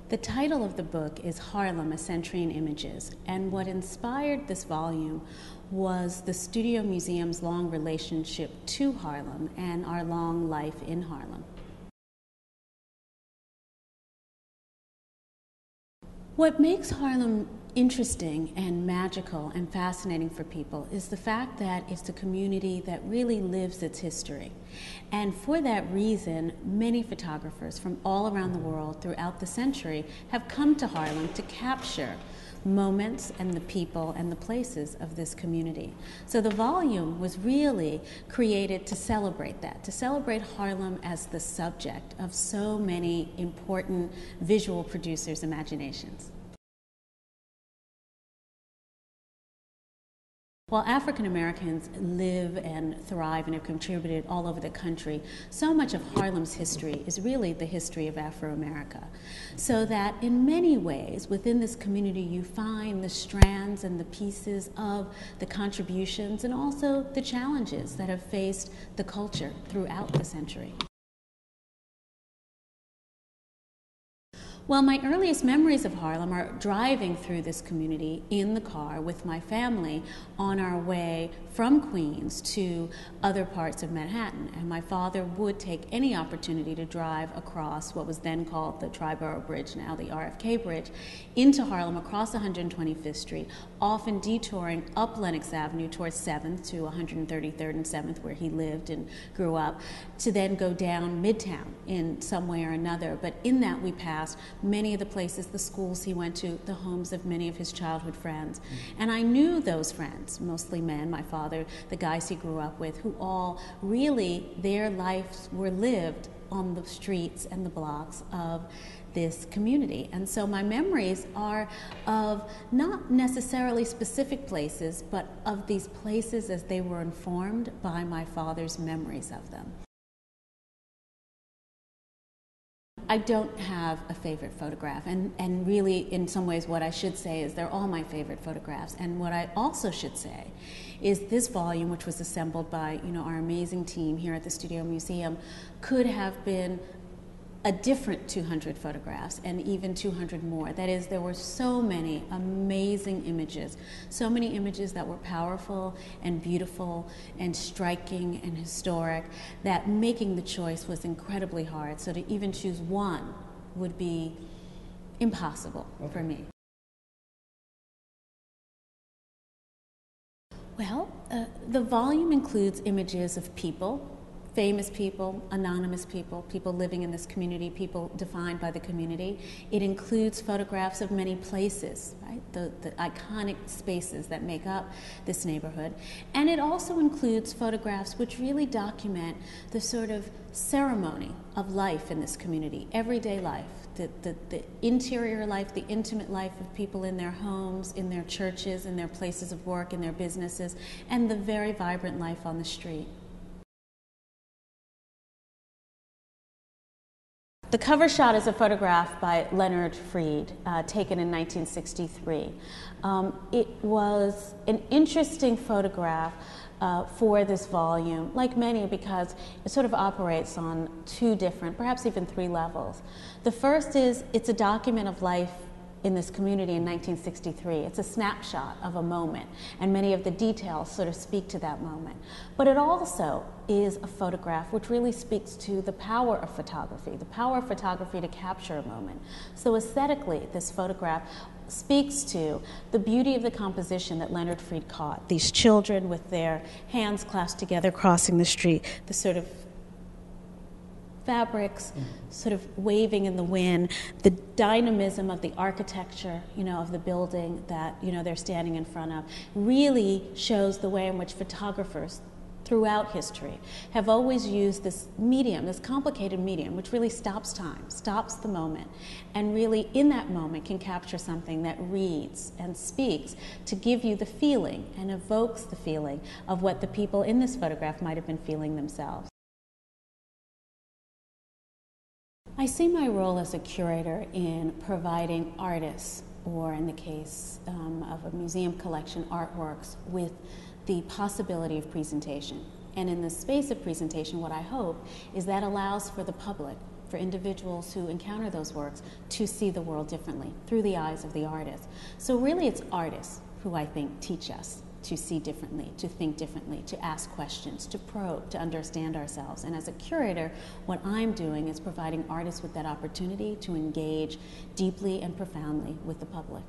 The title of the book is Harlem, A Century in Images, and what inspired this volume was the Studio Museum's long relationship to Harlem and our long life in Harlem. What makes Harlem interesting and magical and fascinating for people is the fact that it's a community that really lives its history. And for that reason, many photographers from all around the world throughout the century have come to Harlem to capture moments and the people and the places of this community. So the volume was really created to celebrate that, to celebrate Harlem as the subject of so many important visual producers' imaginations. While African Americans live and thrive and have contributed all over the country, so much of Harlem's history is really the history of Afro-America. So that in many ways, within this community, you find the strands and the pieces of the contributions and also the challenges that have faced the culture throughout the century. Well, my earliest memories of Harlem are driving through this community in the car with my family on our way from Queens to other parts of Manhattan. And my father would take any opportunity to drive across what was then called the Triborough Bridge, now the RFK Bridge, into Harlem across 125th Street, often detouring up Lenox Avenue towards 7th to 133rd and 7th, where he lived and grew up, to then go down Midtown in some way or another. But in that we passed many of the places, the schools he went to, the homes of many of his childhood friends. And I knew those friends, mostly men, my father, the guys he grew up with, who all really, their lives were lived on the streets and the blocks of this community. And so my memories are of not necessarily specific places, but of these places as they were informed by my father's memories of them. I don't have a favorite photograph, and really in some ways what I should say is they're all my favorite photographs. And what I also should say is this volume, which was assembled by our amazing team here at the Studio Museum, could have been a different 200 photographs and even 200 more. That is, there were so many amazing images, so many images that were powerful and beautiful and striking and historic, that making the choice was incredibly hard. So to even choose one would be impossible for me. Well, the volume includes images of people, famous people, anonymous people, people living in this community, people defined by the community. It includes photographs of many places, right? The iconic spaces that make up this neighborhood. And it also includes photographs which really document the sort of ceremony of life in this community, everyday life, the interior life, the intimate life of people in their homes, in their churches, in their places of work, in their businesses, and the very vibrant life on the street. The cover shot is a photograph by Leonard Freed, taken in 1963. It was an interesting photograph for this volume, like many, because it sort of operates on two different, perhaps even three levels. The first is it's a document of life in this community in 1963. It's a snapshot of a moment, and many of the details sort of speak to that moment. But it also is a photograph which really speaks to the power of photography to capture a moment. So aesthetically, this photograph speaks to the beauty of the composition that Leonard Freed caught. These children with their hands clasped together crossing the street, the sort of fabrics sort of waving in the wind, the dynamism of the architecture, of the building that, they're standing in front of, really shows the way in which photographers throughout history have always used this medium, this complicated medium, which really stops time, stops the moment, and really in that moment can capture something that reads and speaks to give you the feeling and evokes the feeling of what the people in this photograph might have been feeling themselves. I see my role as a curator in providing artists, or in the case of a museum collection, artworks, with the possibility of presentation. And in the space of presentation, what I hope is that allows for the public, for individuals who encounter those works to see the world differently through the eyes of the artist. So really it's artists who I think teach us to see differently, to think differently, to ask questions, to probe, to understand ourselves. And as a curator, what I'm doing is providing artists with that opportunity to engage deeply and profoundly with the public.